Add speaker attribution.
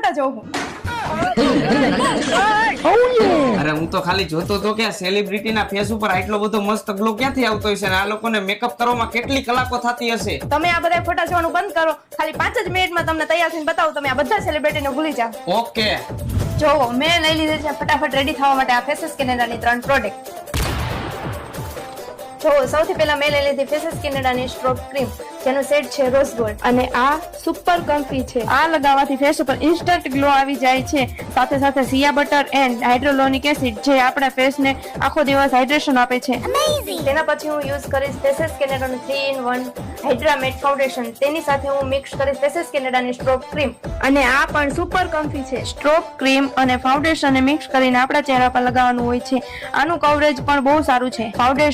Speaker 1: ફોટા જોઉં.
Speaker 2: અરે હું તો ખાલી જોતો તો કે સેલિબ્રિટી ના ફેસ ઉપર આટલો બધો મસ્ત ગ્લો ક્યાંથી આવતો હશે અને આ લોકોને મેકઅપ કરવામાં કેટલી કલાકો થતી હશે.
Speaker 1: તમે આ બધા ફોટા જોવાનું બંધ કરો. ખાલી 5 જ મિનિટમાં તમને તૈયાર થઈને બતાવું. તમે આ બધા સેલિબ્રિટીને ભૂલી જાઓ.
Speaker 2: ઓકે
Speaker 1: જો મેં લઈ લીધી છે ફટાફટ રેડી થવા માટે આ ફેસેસ કેનેડાની 3 પ્રોડક્ટ. જો સૌથી પહેલા મેં લઈ લીધી ફેસેસ કેનેડાની સ્ટ્રોક ક્રીમ જેનું શેડ છે રોઝ ગોલ્ડ અને આ સુપર કમ્ફી છે. આ લગાવવાથી ફેસ ઉપર ઇન્સ્ટન્ટ ગ્લો આવી જાય છે. સાથે સાથે સિયા બટર એન્ડ હાઇડ્રોલોનિક એસિડ જે આપણા ફેસને આખો દિવસ હાઇડ્રેશન આપે છે. તેના પછી હું યુઝ કરીશ ફેસેસ કેનેડાનું 3-in-1 હાઇડ્રા મેટ ફાઉન્ડેશન. તેની સાથે હું મિક્સ કરીશ ફેસેસ કેનેડાની સ્ટ્રોક ક્રીમ અને આ પણ સુપર કમ્ફી છે. સ્ટ્રોક ક્રીમ અને ફાઉન્ડેશન મિક્સ કરીને આપણા ચહેરા પર લગાવવાનું હોય છે. આનું કવરેજ પણ બહુ સારું છે. ફાઉન્ડેશન